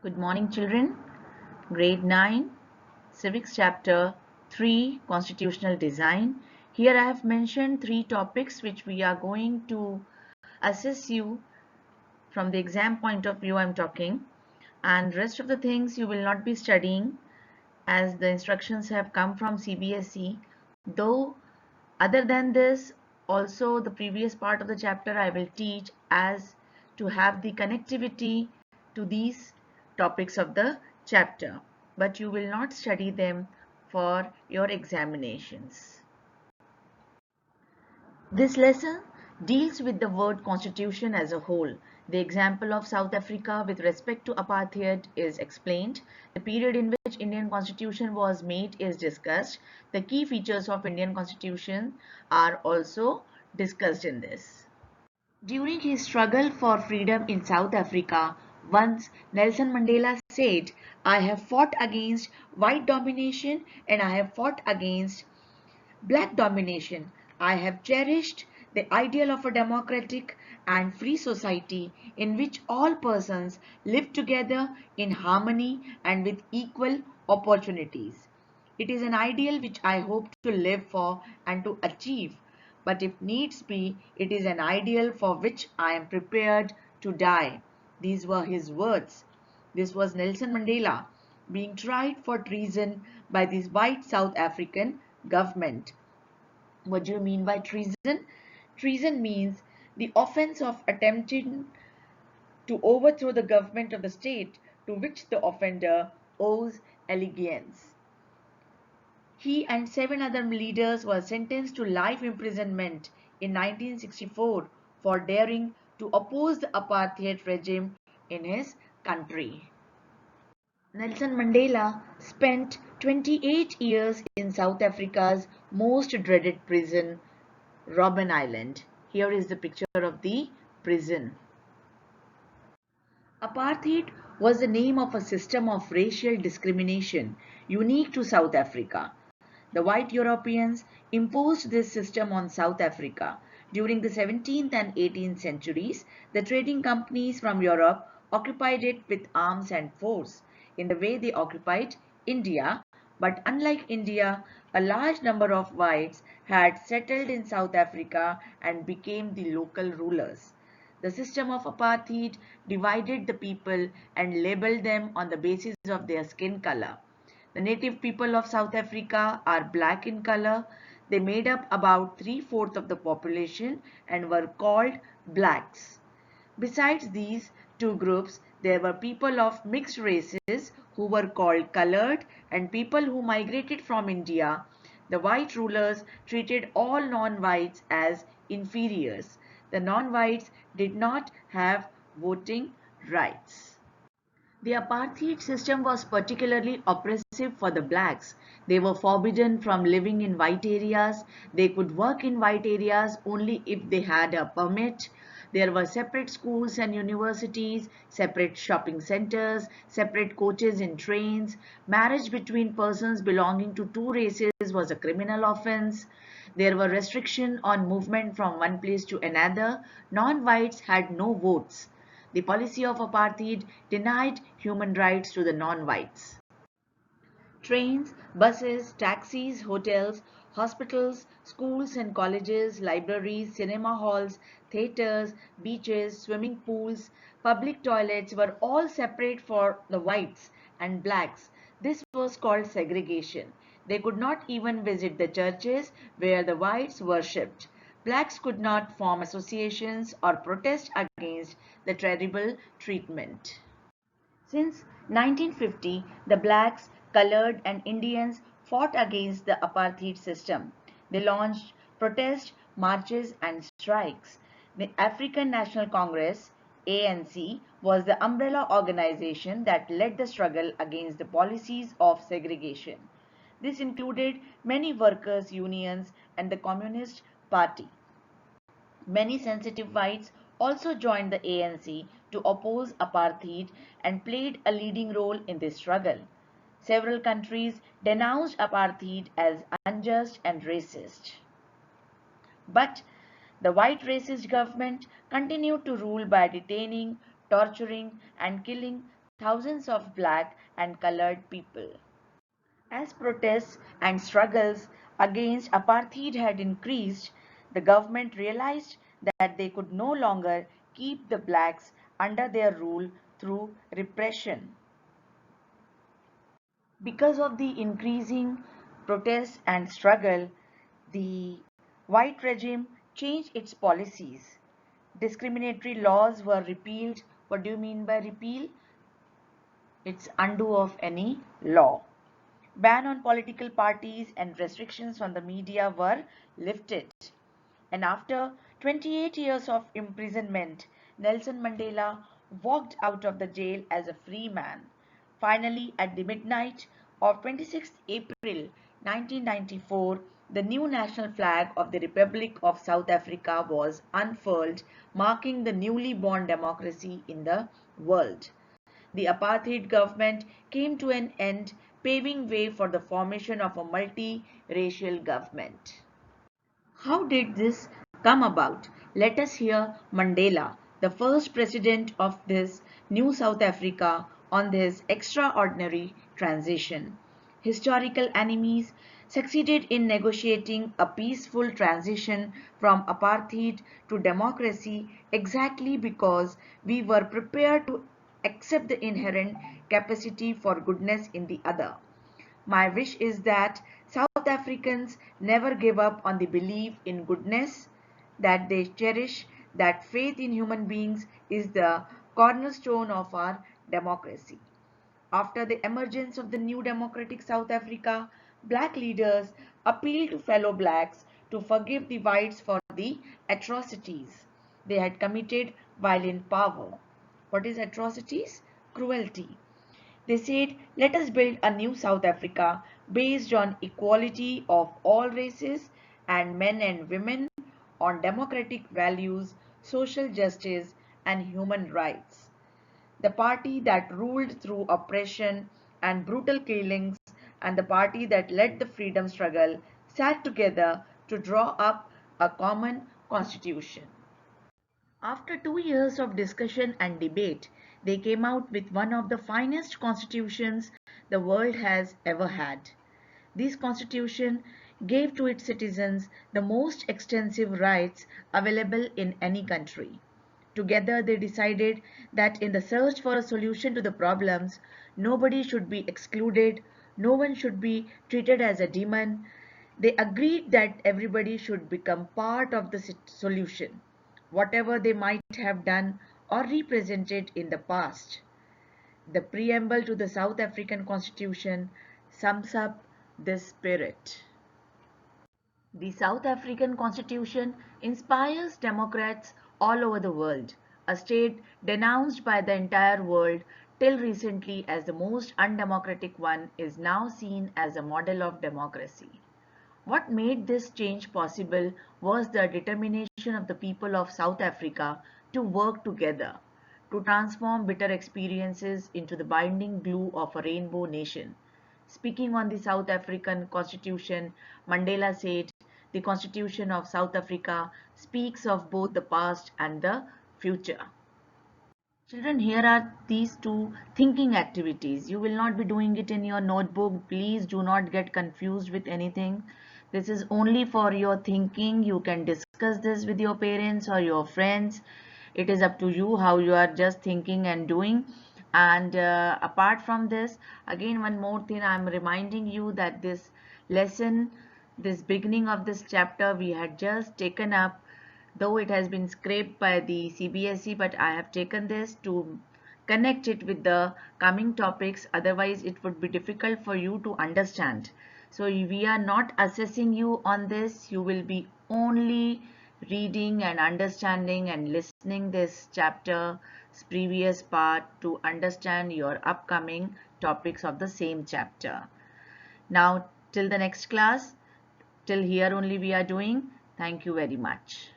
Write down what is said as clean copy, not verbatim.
Good morning, children. Grade 9, Civics Chapter 3, Constitutional Design. Here I have mentioned three topics which we are going to assess you from the exam point of view I'm talking, and rest of the things you will not be studying as the instructions have come from CBSE. Though other than this, also the previous part of the chapter I will teach as to have the connectivity to these topics of the chapter, but you will not study them for your examinations. This lesson deals with the word constitution as a whole. The example of South Africa with respect to apartheid is explained. The period in which Indian constitution was made is discussed. The key features of Indian constitution are also discussed in this. During his struggle for freedom in South Africa, once Nelson Mandela said, "I have fought against white domination and I have fought against black domination. I have cherished the ideal of a democratic and free society in which all persons live together in harmony and with equal opportunities. It is an ideal which I hope to live for and to achieve, but if needs be, it is an ideal for which I am prepared to die." These were his words. This was Nelson Mandela being tried for treason by the white South African government. What do you mean by treason? Treason means the offense of attempting to overthrow the government of the state to which the offender owes allegiance. He and 7 other leaders were sentenced to life imprisonment in 1964 for daring to oppose the apartheid regime in his country. Nelson Mandela spent 28 years in South Africa's most dreaded prison, Robben Island. Here is the picture of the prison. Apartheid was the name of a system of racial discrimination unique to South Africa. The white Europeans imposed this system on South Africa. During the 17th and 18th centuries, the trading companies from Europe occupied it with arms and force in the way they occupied India. But unlike India, a large number of whites had settled in South Africa and became the local rulers. The system of apartheid divided the people and labeled them on the basis of their skin color. The native people of South Africa are black in color. They made up about 3/4 of the population and were called blacks. Besides these two groups, there were people of mixed races who were called colored and people who migrated from India. The white rulers treated all non-whites as inferiors. The non-whites did not have voting rights. The apartheid system was particularly oppressive for the blacks. They were forbidden from living in white areas. They could work in white areas only if they had a permit. There were separate schools and universities, separate shopping centers, separate coaches in trains. Marriage between persons belonging to two races was a criminal offense. There were restrictions on movement from one place to another. Non-whites had no votes. The policy of apartheid denied human rights to the non-whites. Trains, buses, taxis, hotels, hospitals, schools and colleges, libraries, cinema halls, theaters, beaches, swimming pools, public toilets were all separate for the whites and blacks. This was called segregation. They could not even visit the churches where the whites worshipped. Blacks could not form associations or protest against the terrible treatment. Since 1950, the blacks, colored and Indians fought against the apartheid system. They launched protest marches and strikes. The African National Congress (ANC) was the umbrella organization that led the struggle against the policies of segregation. This included many workers' unions and the Communist Party. Many sensitive whites also joined the ANC to oppose apartheid and played a leading role in this struggle. Several countries denounced apartheid as unjust and racist. But the white racist government continued to rule by detaining, torturing, and killing thousands of black and colored people. As protests and struggles against apartheid had increased, the government realized that they could no longer keep the blacks under their rule through repression. Because of the increasing protests and struggle, the white regime changed its policies. Discriminatory laws were repealed. What do you mean by repeal? It's undo of any law. Ban on political parties and restrictions on the media were lifted. And after 28 years of imprisonment, Nelson Mandela walked out of the jail as a free man. Finally, at the midnight of 26th April 1994, the new national flag of the Republic of South Africa was unfurled, marking the newly born democracy in the world. The apartheid government came to an end, paving way for the formation of a multi-racial government. How did this come about? Let us hear Mandela, the first president of this new South Africa, on this extraordinary transition. Historical enemies succeeded in negotiating a peaceful transition from apartheid to democracy exactly because we were prepared to accept the inherent capacity for goodness in the other. My wish is that South Africans never give up on the belief in goodness, that they cherish that faith in human beings is the cornerstone of our democracy. After the emergence of the new democratic South Africa, black leaders appealed to fellow blacks to forgive the whites for the atrocities they had committed while in power. What is atrocities? Cruelty. They said, let us build a new South Africa based on equality of all races and men and women, on democratic values, social justice, and human rights. The party that ruled through oppression and brutal killings and the party that led the freedom struggle sat together to draw up a common constitution. After 2 years of discussion and debate, they came out with one of the finest constitutions the world has ever had. This constitution gave to its citizens the most extensive rights available in any country. Together they decided that in the search for a solution to the problems, nobody should be excluded, no one should be treated as a demon. They agreed that everybody should become part of the solution, whatever they might have done or represented in the past. The preamble to the South African Constitution sums up this spirit. The South African Constitution inspires Democrats all over the world. A state denounced by the entire world till recently as the most undemocratic one is now seen as a model of democracy. What made this change possible was the determination of the people of South Africa to work together, to transform bitter experiences into the binding glue of a rainbow nation. Speaking on the South African Constitution, Mandela said, the Constitution of South Africa speaks of both the past and the future. Children, here are these two thinking activities. You will not be doing it in your notebook. Please do not get confused with anything. This is only for your thinking. You can discuss this with your parents or your friends. It is up to you how you are just thinking and doing. And apart from this, again one more thing, I am reminding you that this lesson, this beginning of this chapter we had just taken up, though it has been scraped by the CBSE, but I have taken this to connect it with the coming topics. Otherwise it would be difficult for you to understand. So we are not assessing you on this. You will be only reading and understanding and listening this chapter's previous part to understand your upcoming topics of the same chapter. Now till the next class, till here only we are doing. Thank you very much.